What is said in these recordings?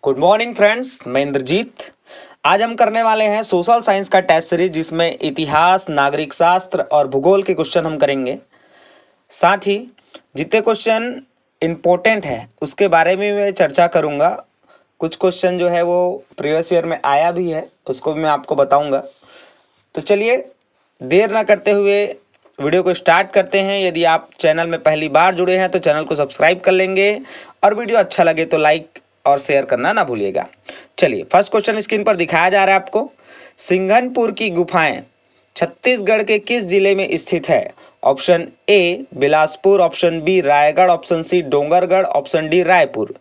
Good morning friends, मैं इंद्रजीत। आज हम करने वाले हैं सोशल साइंस का टेस्ट सीरीज, जिसमें इतिहास, नागरिक शास्त्र और भूगोल के क्वेश्चन हम करेंगे। साथ ही जितने क्वेश्चन इम्पोर्टेंट है उसके बारे में मैं चर्चा करूंगा। कुछ क्वेश्चन जो है वो प्रीवियस ईयर में आया भी है, उसको भी मैं आपको बताऊंगा। तो चलिए देर ना करते हुए वीडियो को स्टार्ट करते हैं। यदि आप चैनल में पहली बार जुड़े हैं तो चैनल को सब्सक्राइब कर लेंगे और वीडियो अच्छा लगे तो लाइक और शेयर करना ना भूलिएगा। चलिए, फर्स्ट क्वेश्चन स्क्रीन पर दिखाया जा रहा है आपको। सिंघनपुर की गुफाएं छत्तीसगढ़ के किस जिले में स्थित है? Option A Bilaspur, option B Raigarh, option C Dongargarh, option D Raipur.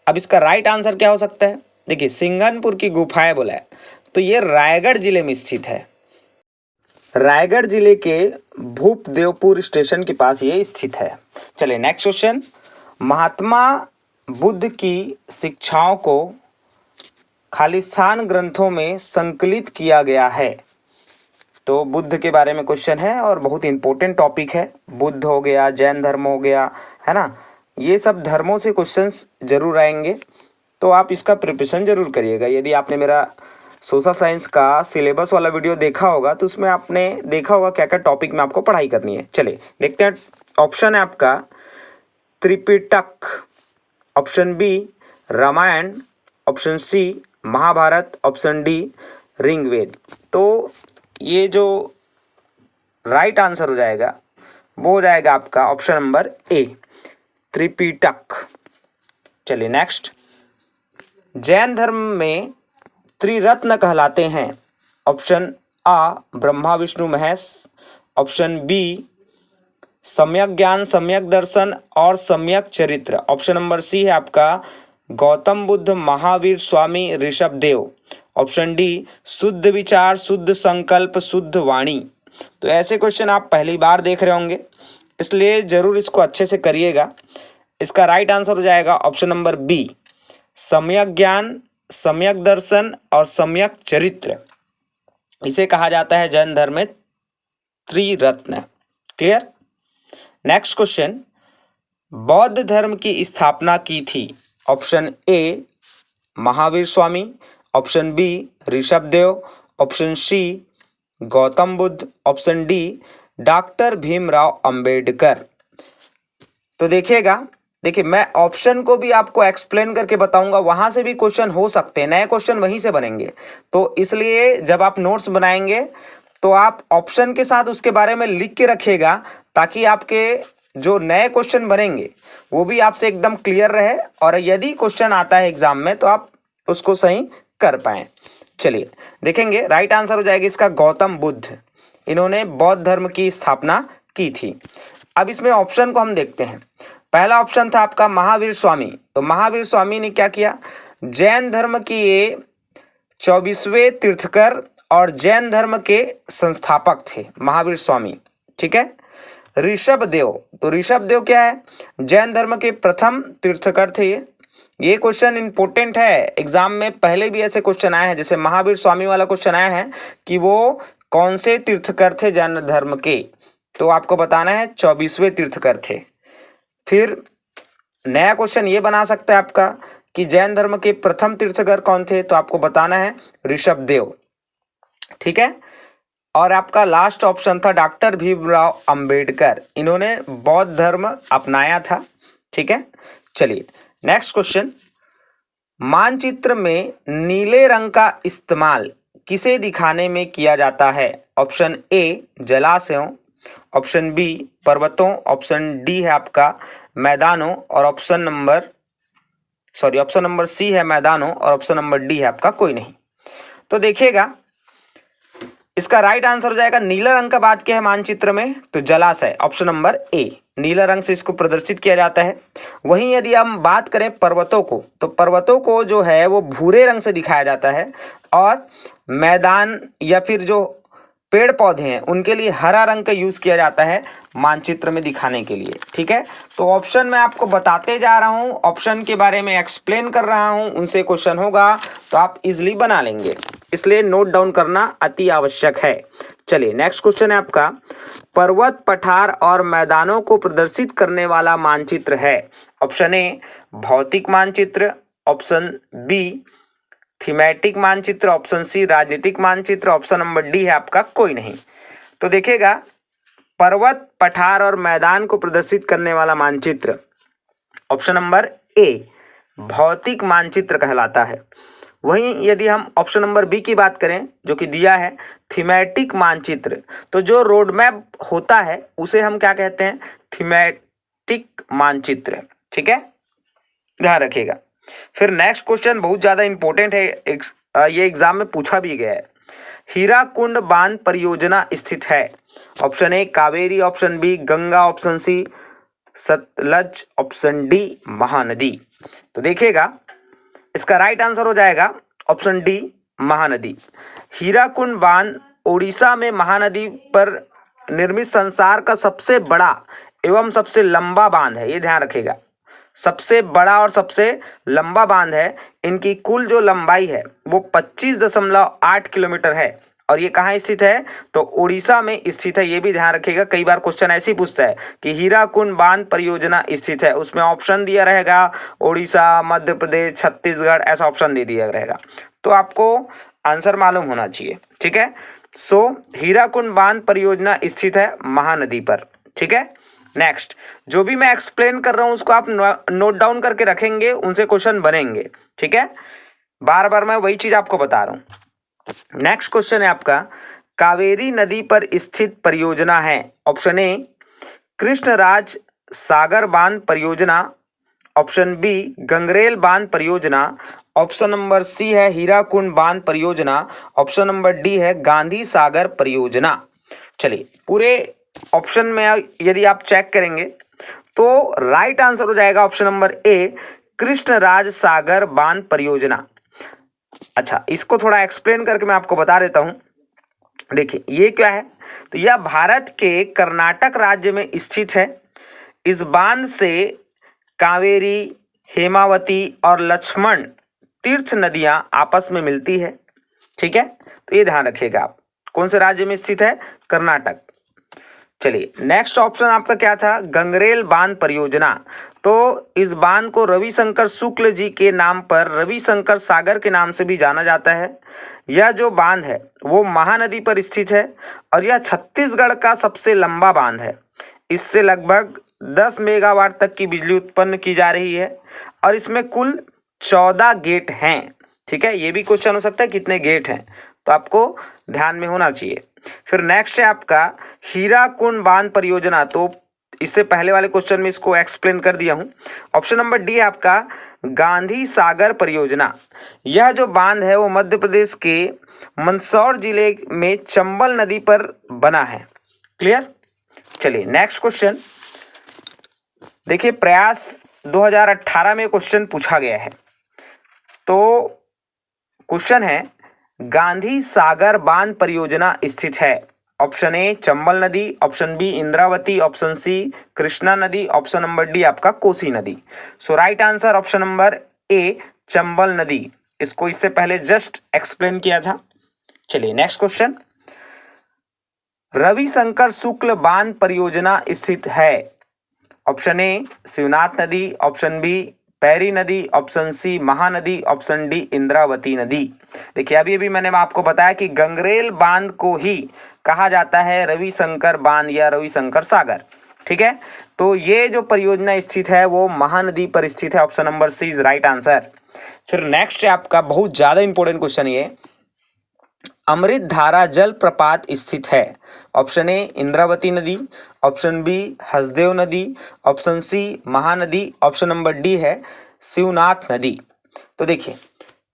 अब इसका राइट आंसर क्या हो सकता है? देखिए, सिंघनपुर की गुफाएं बोला है तो ये रायगढ़ जिले में स्थित है। रायगढ़ जिले के भूपदेवपुर स्टेशन के पास ये स्थित है। चलिए नेक्स्ट क्वेश्चन। महात्मा बुद्ध की शिक्षाओं को खालिस्तान ग्रंथों में संकलित किया गया है। तो बुद्ध के बारे में क्वेश्चन है और बहुत इंपॉर्टेंट टॉपिक है। बुद्ध हो गया, जैन धर्म हो गया, है ना, ये सब धर्मों से क्वेश्चंस जरूर आएंगे, तो आप इसका प्रिपरेशन जरूर करिएगा। यदि आपने मेरा सोशल साइंस का सिलेबस वाला वीडियो देखा होगा तो उसमें आपने देखा होगा क्या क्या टॉपिक में आपको पढ़ाई करनी है। चलिए देखते हैं। ऑप्शन है आपका Tripitaka, option B Ramayana, option C Mahabharata, option D Rigveda. तो ये जो राइट आंसर हो जाएगा वो हो जाएगा आपका ऑप्शन नंबर ए, त्रिपिटक। चलिए नेक्स्ट। जैन धर्म में त्रिरत्न कहलाते हैं। ऑप्शन आ ब्रह्मा विष्णु महेश, ऑप्शन बी सम्यक ज्ञान, सम्यक दर्शन और सम्यक चरित्र, ऑप्शन नंबर सी है आपका गौतम बुद्ध, महावीर, स्वामी ऋषभदेव, ऑप्शन डी शुद्ध विचार, शुद्ध संकल्प, शुद्ध वाणी। तो ऐसे क्वेश्चन आप पहली बार देख रहे होंगे, इसलिए जरूर इसको अच्छे से करिएगा। इसका राइट आंसर हो जाएगा ऑप्शन नंबर बी, सम्यक ज्ञान, सम्यक दर्शन और सम्यक चरित्र। इसे कहा जाता है जैन धर्म में त्रिरत्न। क्लियर? Next question. बौद्ध धर्म की स्थापना की थी। Option A Mahavir Swami, option B Rishabhdev, option C Gautam Buddha, option D doctor Bhimrao Ambedkar. तो देखिए मैं ऑप्शन को भी आपको एक्सप्लेन करके बताऊंगा, वहां से भी क्वेश्चन हो सकते हैं, नए क्वेश्चन वहीं से बनेंगे। तो इसलिए जब आप नोट्स बनाएंगे तो आप ऑप्शन के साथ उसके बारे में लिख के रखिएगा, ताकि आपके जो नए क्वेश्चन बनेंगे वो भी आपसे एकदम क्लियर रहे, और यदि क्वेश्चन आता है एग्जाम में तो आप उसको सही कर पाए। चलिए देखेंगे, राइट आंसर हो जाएगा इसका गौतम बुद्ध। इन्होंने बौद्ध धर्म की स्थापना की थी। अब इसमें ऑप्शन को हम देखते हैं। पहला ऑप्शन था आपका महावीर स्वामी। तो महावीर स्वामी ने क्या किया? जैन धर्म की ये 24वें तीर्थकर और जैन धर्म के संस्थापक थे महावीर स्वामी। ठीक है। ऋषभदेव, तो ऋषभदेव क्या है? जैन धर्म के प्रथम तीर्थकर थे। ये क्वेश्चन इंपॉर्टेंट है, एग्जाम में पहले भी ऐसे क्वेश्चन आए हैं, जैसे महावीर स्वामी वाला क्वेश्चन आया है कि वो कौन से तीर्थकर थे जैन धर्म के, तो आपको बताना है 24वें तीर्थकर थे। फिर नया क्वेश्चन ये बना सकता है आपका कि जैन धर्म के प्रथम तीर्थकर कौन थे, तो आपको बताना है ऋषभदेव। ठीक है। और आपका लास्ट ऑप्शन था डॉक्टर भीमराव अंबेडकर। इन्होंने बौद्ध धर्म अपनाया था। ठीक है। चलिए नेक्स्ट क्वेश्चन। मानचित्र में नीले रंग का इस्तेमाल किसे दिखाने में किया जाता है? ऑप्शन ए जलाशयों, ऑप्शन बी पर्वतों, ऑप्शन डी है आपका मैदानों, और ऑप्शन नंबर सी है मैदानों, और ऑप्शन नंबर डी है आपका कोई नहीं। तो देखिएगा, इसका राइट आंसर हो जाएगा नीला रंग का बात किया है मानचित्र में तो जलाशय, ऑप्शन नंबर ए, नीला रंग से इसको प्रदर्शित किया जाता है। वहीं यदि हम बात करें पर्वतों को, तो पर्वतों को जो है वो भूरे रंग से दिखाया जाता है, और मैदान या फिर जो पेड़ पौधे हैं उनके लिए हरा रंग का यूज किया जाता है मानचित्र में दिखाने के लिए। ठीक है। तो ऑप्शन मैं आपको बताते जा रहा हूं, ऑप्शन के बारे में एक्सप्लेन कर रहा हूं, उनसे क्वेश्चन होगा तो आप इजिली बना लेंगे, इसलिए नोट डाउन करना अति आवश्यक है। चलिए नेक्स्ट क्वेश्चन है आपका, पर्वत, पठार और मैदानों को प्रदर्शित करने वाला मानचित्र है। ऑप्शन ए भौतिक मानचित्र, ऑप्शन बी थीमेटिक मानचित्र, ऑप्शन सी राजनीतिक मानचित्र, ऑप्शन नंबर डी है आपका कोई नहीं। तो देखिएगा, पर्वत, पठार और मैदान को प्रदर्शित करने वाला मानचित्र ऑप्शन नंबर ए भौतिक मानचित्र कहलाता है। वहीं यदि हम ऑप्शन नंबर बी की बात करें जो कि दिया है थीमेटिक मानचित्र, तो जो रोड मैप होता है उसे हम क्या कहते हैं? थीमेटिक मानचित्र। ठीक है, ध्यान रखिएगा। फिर नेक्स्ट क्वेश्चन बहुत ज़्यादा इंपॉर्टेंट है, ये एग्जाम में पूछा भी गया है। हीराकुंड बांध परियोजना स्थित है, option A Kaveri, option B Ganga, option C Sutlej, option D Mahanadi. तो देखिएगा, इसका राइट आंसर हो जाएगा ऑप्शन डी महानदी। हीराकुंड बांध ओडिशा में महानदी पर निर्मित संसार का सबसे बड़ा एवं सबसे लंबा बांध है, ये ध्यान रखिएगा। सबसे बड़ा और सबसे लंबा बांध है। इनकी कुल जो लंबाई है वो 25.8 किलोमीटर है और ये कहाँ स्थित है? तो उड़ीसा में स्थित है, ये भी ध्यान रखिएगा। कई बार क्वेश्चन ऐसे ही पूछता है कि हीराकुंड बांध परियोजना स्थित है, उसमें ऑप्शन दिया रहेगा उड़ीसा, मध्य प्रदेश, छत्तीसगढ़, ऐसा ऑप्शन दे दिया रहेगा। तो आपको आंसर मालूम होना चाहिए। ठीक है, सो हीराकुंड बांध परियोजना स्थित है महानदी पर। ठीक है, नेक्स्ट जो भी मैं एक्सप्लेन कर रहा हूं उसको आप नोट डाउन करके रखेंगे, उनसे क्वेश्चन बनेंगे। ठीक है, बार बार मैं वही चीज आपको बता रहा हूं। नेक्स्ट क्वेश्चन है आपका, कावेरी नदी पर स्थित परियोजना है, ऑप्शन ए कृष्णराज सागर बांध परियोजना, ऑप्शन बी गंगरेल बांध परियोजना, ऑप्शन नंबर सी है हीराकुंड बांध परियोजना, ऑप्शन नंबर डी है गांधी सागर परियोजना। चलिए, पूरे ऑप्शन में यदि आप चेक करेंगे तो राइट आंसर हो जाएगा ऑप्शन नंबर ए कृष्णराज सागर बांध परियोजना। अच्छा, इसको थोड़ा एक्सप्लेन करके मैं आपको बता देता हूं। देखिए ये क्या है, तो यह भारत के कर्नाटक राज्य में स्थित है। इस बांध से कावेरी, हेमावती और लक्ष्मण तीर्थ नदियां आपस में मिलती है। ठीक है, तो ये ध्यान रखिएगा आप, कौन से राज्य में स्थित है? कर्नाटक। चलिए, नेक्स्ट ऑप्शन आपका क्या था? गंगरेल बांध परियोजना। तो इस बांध को रविशंकर शुक्ल जी के नाम पर रविशंकर सागर के नाम से भी जाना जाता है। यह जो बांध है वो महानदी पर स्थित है और यह छत्तीसगढ़ का सबसे लंबा बांध है। इससे लगभग 10 मेगावाट तक की बिजली उत्पन्न की जा रही है और इसमें कुल 14 गेट हैं। ठीक है, ये भी क्वेश्चन हो सकता है कितने गेट हैं, तो आपको ध्यान में होना चाहिए। फिर नेक्स्ट है आपका हीराकुंड बांध परियोजना। तो इससे पहले वाले क्वेश्चन में इसको एक्सप्लेन कर दिया हूं। ऑप्शन नंबर डी है आपका गांधी सागर परियोजना। यह जो बांध है वो मध्य प्रदेश के मंदसौर जिले में चंबल नदी पर बना है। क्लियर? चलिए नेक्स्ट क्वेश्चन देखिए, प्रयास 2018 में क्वेश्चन पूछा गया है। तो क्वेश्चन है गांधी सागर बांध परियोजना स्थित है, ऑप्शन ए चंबल नदी, option B Indravati, option C Krishna नदी, ऑप्शन नंबर डी आपका कोसी नदी। So right answer option number A Chambal नदी। इसको इससे पहले जस्ट एक्सप्लेन किया था। चलिए नेक्स्ट क्वेश्चन, रविशंकर शुक्ल बांध परियोजना स्थित है, ऑप्शन ए शिवनाथ नदी, ऑप्शन बी पैरी नदी, option C Mahanadi, option D Indravati नदी। देखिए अभी मैंने आपको बताया कि गंगरेल बांध को ही कहा जाता है रविशंकर बांध या रविशंकर सागर। ठीक है, तो ये जो परियोजना स्थित है वो महानदी पर स्थित है। Option number C is right answer. फिर नेक्स्ट है आपका बहुत ज्यादा इंपॉर्टेंट क्वेश्चन, ये अमृत धारा जल प्रपात स्थित है, ऑप्शन ए इंद्रावती नदी, ऑप्शन बी हसदेव नदी, option C Mahanadi, option number D है शिवनाथ नदी। तो देखिए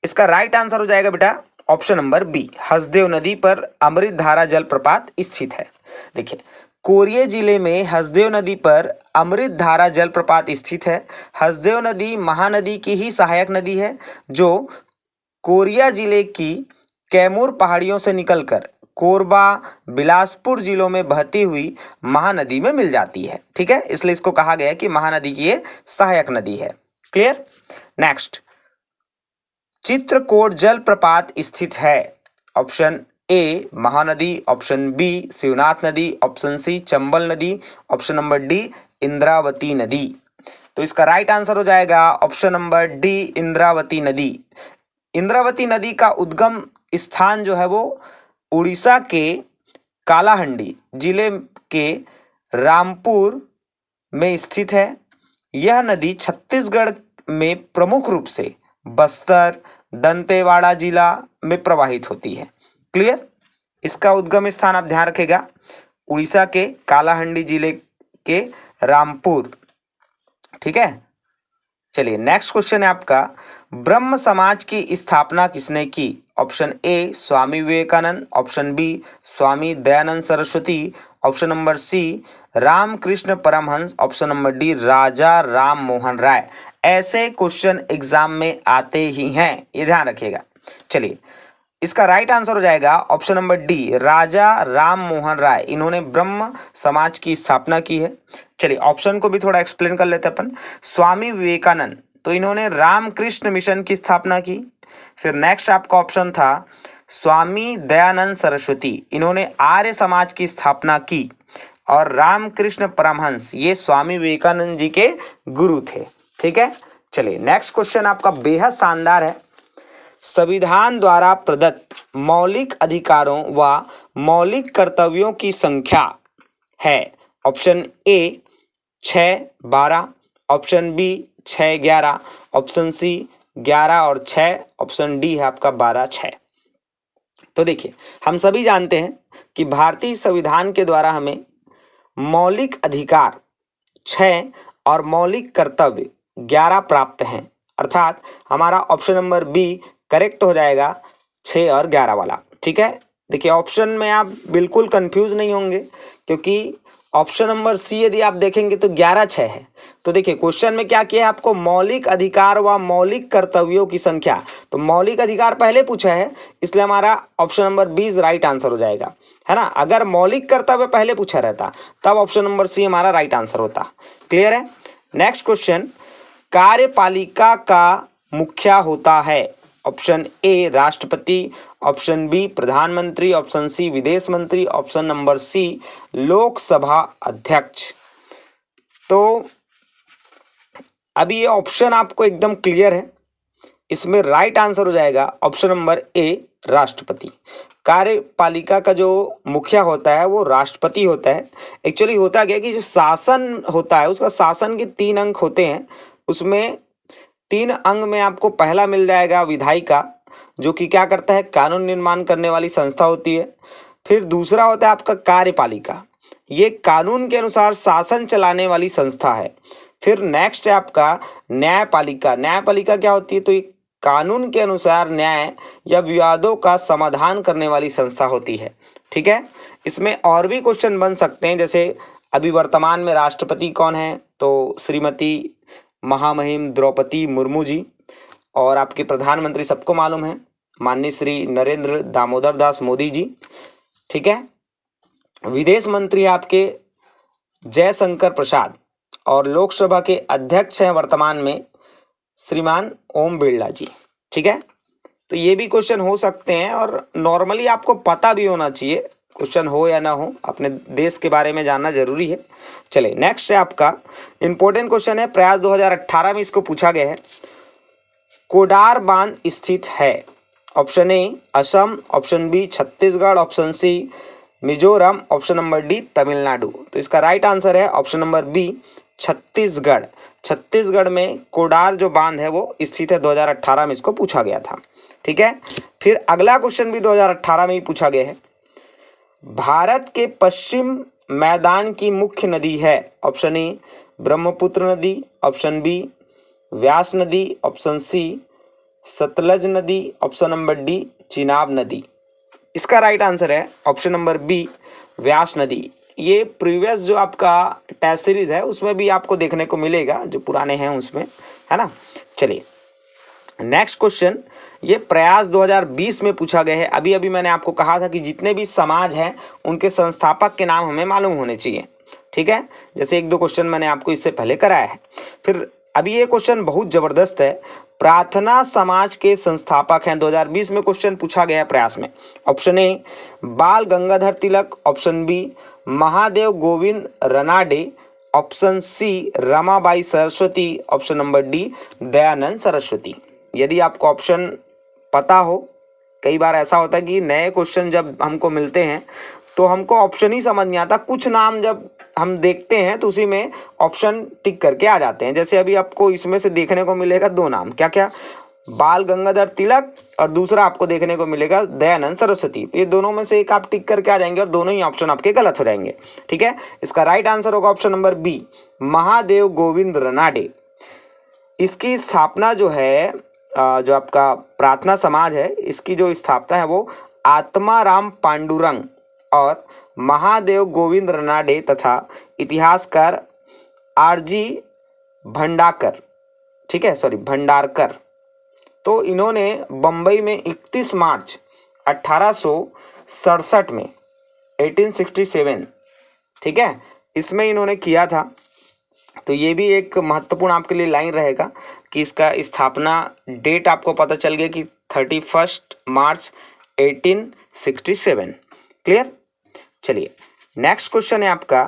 इसका राइट आंसर हो जाएगा बेटा ऑप्शन नंबर बी हसदेव नदी पर अमृत धारा जल प्रपात स्थित है। देखिए कोरिया जिले में हसदेव नदी पर अमृत धारा जल प्रपात स्थित है। हसदेव नदी महानदी की ही सहायक नदी है जो कोरिया जिले की कैमूर पहाड़ियों से निकलकर कोरबा, बिलासपुर जिलों में बहती हुई महानदी में मिल जाती है। ठीक है, इसलिए इसको कहा गया है कि महानदी की ये सहायक नदी है। क्लियर? नेक्स्ट, चित्रकोट जलप्रपात स्थित है, option A Mahanadi, option B Shivnath नदी, ऑप्शन सी चंबल नदी, ऑप्शन नंबर डी इंद्रावती नदी। तो इसका राइट आंसर हो जाएगा ऑप्शन नंबर डी, इंद्रावती नदी। इंद्रावती नदी का उद्गम स्थान जो है वो उड़ीसा के कालाहंडी जिले के रामपुर में स्थित है। यह नदी छत्तीसगढ़ में प्रमुख रूप से बस्तर, दंतेवाड़ा जिला में प्रवाहित होती है। क्लियर? इसका उद्गम स्थान आप ध्यान रखेगा, उड़ीसा के कालाहंडी जिले के रामपुर। ठीक है, चलिए नेक्स्ट क्वेश्चन है आपका, ब्रह्म समाज की स्थापना किसने की? Option A Swami Vivekananda, option B Swami Dayanand Saraswati, option number C Ramakrishna Paramhansa, option number D Raja Ram Mohan Roy. ऐसे क्वेश्चन एग्जाम में आते ही हैं, ये ध्यान रखिएगा। चलिए इसका राइट आंसर हो जाएगा option number D, Raja Ram Mohan राय। इन्होंने ब्रह्म समाज की स्थापना की है। चलिए ऑप्शन को भी थोड़ा एक्सप्लेन कर लेते हैं अपन। स्वामी विवेकानंद, तो इन्होंने रामकृष्ण मिशन की स्थापना की। फिर नेक्स्ट आपका ऑप्शन था स्वामी दयानंद सरस्वती, इन्होंने आर्य समाज की स्थापना की। और रामकृष्ण परमहंस, ये स्वामी विवेकानंद जी के गुरु थे। ठीक है, चलिए नेक्स्ट क्वेश्चन आपका बेहद शानदार है। संविधान द्वारा प्रदत्त मौलिक अधिकारों व मौलिक कर्तव्यों की संख्या है? Option A 6-12, option B 6-11, option C 11 और 6, ऑप्शन डी है आपका 12-6। तो देखिए हम सभी जानते हैं कि भारतीय संविधान के द्वारा हमें मौलिक अधिकार 6 और मौलिक कर्तव्य 11 प्राप्त हैं, अर्थात हमारा ऑप्शन नंबर बी करेक्ट हो जाएगा 6 और 11 वाला। ठीक है, देखिए ऑप्शन में आप बिल्कुल कंफ्यूज नहीं होंगे, क्योंकि ऑप्शन नंबर सी यदि आप देखेंगे तो 11-6 है। तो देखिए क्वेश्चन में क्या किया है आपको, मौलिक अधिकार व मौलिक कर्तव्यों की संख्या। तो मौलिक अधिकार पहले पूछा है, इसलिए हमारा ऑप्शन नंबर 20 राइट आंसर हो जाएगा, है ना। अगर मौलिक कर्तव्य पहले पूछा रहता तब ऑप्शन नंबर सी हमारा राइट आंसर होता। क्लियर है। नेक्स्ट क्वेश्चन, कार्यपालिका का मुखिया होता है? ऑप्शन ए राष्ट्रपति, ऑप्शन बी प्रधानमंत्री, ऑप्शन सी विदेश मंत्री, ऑप्शन नंबर सी लोकसभा अध्यक्ष। तो अभी ये ऑप्शन आपको एकदम क्लियर है, इसमें राइट आंसर हो जाएगा ऑप्शन नंबर ए राष्ट्रपति। कार्यपालिका का जो मुखिया होता है वो राष्ट्रपति होता है। एक्चुअली होता क्या है कि जो शासन होता है उसका शासन के 3 अंग होते हैं, उसमें 3 अंग में आपको पहला मिल जाएगा विधायिका, जो कि क्या करता है, कानून निर्माण करने वाली संस्था होती है। फिर दूसरा होता है आपका कार्यपालिका, ये कानून के अनुसार शासन चलाने वाली संस्था है। फिर नेक्स्ट है आपका न्यायपालिका। न्यायपालिका क्या होती है, तो ये कानून के अनुसार न्याय या विवादों का समाधान करने वाली संस्था होती है। ठीक है, इसमें और भी क्वेश्चन बन सकते हैं, जैसे अभी वर्तमान में राष्ट्रपति कौन है, तो श्रीमती महामहिम द्रौपदी मुर्मू जी, और आपके प्रधानमंत्री सबको मालूम है माननीय श्री नरेंद्र दामोदर दास मोदी जी। ठीक है, विदेश मंत्री आपके जयशंकर प्रसाद, और लोकसभा के अध्यक्ष हैं वर्तमान में श्रीमान ओम बिरला जी। ठीक है, तो ये भी क्वेश्चन हो सकते हैं, और नॉर्मली आपको पता भी होना चाहिए, क्वेश्चन हो या ना हो, अपने देश के बारे में जानना जरूरी है। चलिए नेक्स्ट है आपका इंपॉर्टेंट क्वेश्चन है, प्रयास 2018 में इसको पूछा गया है। कोडार बांध स्थित है? Option A Assam, option B Chhattisgarh, option C Mizoram, option number D Tamil Nadu. तो इसका राइट आंसर है option number B Chhattisgarh. Chhattisgarh में कोडार जो बांध है वो स्थित है, 2018 में इसको पूछा गया था। ठीक है, फिर अगला क्वेश्चन भी 2018 में ही पूछा गया है। भारत के पश्चिम मैदान की मुख्य नदी है? ऑप्शन ए ब्रह्मपुत्र नदी, ऑप्शन बी व्यास नदी, ऑप्शन सी सतलज नदी, ऑप्शन नंबर डी चिनाब नदी। इसका राइट आंसर है ऑप्शन नंबर बी व्यास नदी। ये प्रीवियस जो आपका टेस्ट सीरीज है उसमें भी आपको देखने को मिलेगा, जो पुराने हैं उसमें, है ना। चलिए नेक्स्ट क्वेश्चन, ये प्रयास 2020 में पूछा गया है। अभी अभी मैंने आपको कहा था कि जितने भी समाज हैं उनके संस्थापक के नाम हमें मालूम होने चाहिए। ठीक है, जैसे 1-2 क्वेश्चन मैंने आपको इससे पहले कराया है। फिर अभी ये क्वेश्चन बहुत जबरदस्त है, प्रार्थना समाज के संस्थापक हैं, 2020 में क्वेश्चन पूछा गया है प्रयास में। Option A Bal Gangadhar Tilak, option B Mahadev Govind Ranade, option C Ramabai Saraswati, option number D Dayanand Saraswati. यदि आपको ऑप्शन पता हो, कई बार ऐसा होता है कि नए क्वेश्चन जब हमको मिलते हैं तो हमको ऑप्शन ही समझ नहीं आता, कुछ नाम जब हम देखते हैं तो उसी में ऑप्शन टिक करके आ जाते हैं। जैसे अभी आपको इसमें से देखने को मिलेगा दो नाम, क्या क्या, बाल गंगाधर तिलक और दूसरा आपको देखने को मिलेगा दयानंद सरस्वती। तो ये दोनों में से एक आप टिक करके आ जाएंगे और दोनों ही ऑप्शन आपके गलत हो जाएंगे। ठीक है, इसका राइट आंसर होगा option number B Mahadev Govind Ranade. इसकी स्थापना जो है जो आपका प्रार्थना समाज है, इसकी जो स्थापना है वो आत्माराम पांडुरंग और महादेव गोविंद रनाडे तथा इतिहासकार आरजी भंडाकर, ठीक है, सॉरी भंडारकर। तो इन्होंने बम्बई में 31 मार्च 1867 में 1867, ठीक है, इसमें इन्होंने किया था। तो ये भी एक महत्वपूर्ण आपके लिए लाइन रहेगा कि इसका स्थापना डेट आपको पता चल गया कि 31 मार्च 1867। क्लियर। चलिए नेक्स्ट क्वेश्चन है आपका,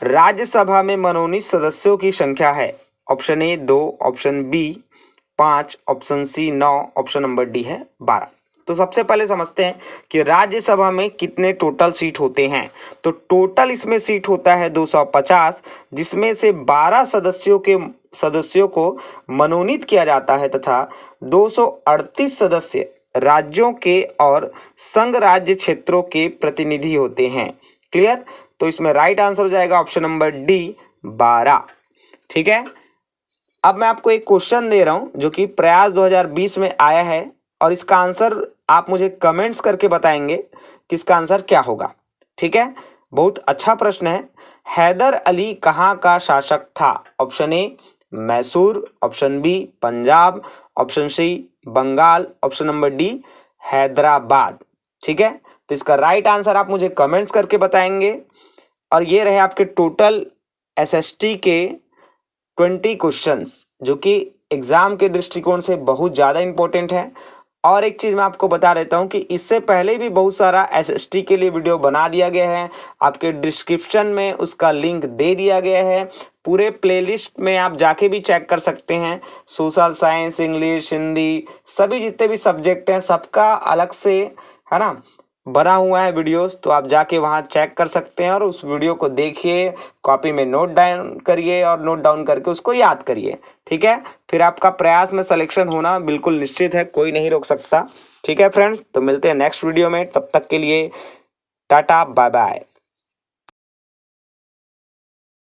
राज्यसभा में मनोनीत सदस्यों की संख्या है। Option A 2, option B 5, option C 9, option number D है 12। तो सबसे पहले समझते हैं कि राज्यसभा में कितने टोटल सीट होते हैं। तो टोटल इसमें सीट होता है 250, जिसमें से 12 सदस्यों को मनोनीत किया जाता है तथा 238 सदस्य राज्यों के और संघ राज्य क्षेत्रों के प्रतिनिधि होते हैं। क्लियर। तो इसमें राइट आंसर हो जाएगा ऑप्शन नंबर डी 12। ठीक है, अब मैं आपको एक क्वेश्चन दे रहा हूं जो कि प्रयास 2020 में आया है और इसका आंसर आप मुझे कमेंट्स करके बताएंगे कि इसका आंसर क्या होगा। ठीक है, बहुत अच्छा प्रश्न है। हैदर अली कहाँ का शासक था। Option A Mysore, option B Punjab, option C Bengal, option number D Hyderabad. ठीक है, तो इसका राइट आंसर आप मुझे कमेंट्स करके बताएंगे। और ये रहे आपके टोटल एसएसटी के 20 क्वेश्चंस जो कि एग्जाम के दृष्टिकोण से बहुत ज़्यादा इंपॉर्टेंट है। और एक चीज़ मैं आपको बता देता हूं कि इससे पहले भी बहुत सारा एसएसटी के लिए वीडियो बना दिया गया है, आपके डिस्क्रिप्शन में उसका लिंक दे दिया गया है। पूरे प्लेलिस्ट में आप जाके भी चेक कर सकते हैं। सोशल साइंस, इंग्लिश, हिंदी, सभी जितने भी सब्जेक्ट हैं सबका अलग से, है ना, बना हुआ है वीडियोस। तो आप जाके वहाँ चेक कर सकते हैं और उस वीडियो को देखिए, कॉपी में नोट डाउन करिए और नोट डाउन करके उसको याद करिए। ठीक है, फिर आपका प्रयास में सिलेक्शन होना बिल्कुल निश्चित है, कोई नहीं रोक सकता। ठीक है फ्रेंड्स, तो मिलते हैं नेक्स्ट वीडियो में, तब तक के लिए टाटा बाय बाय।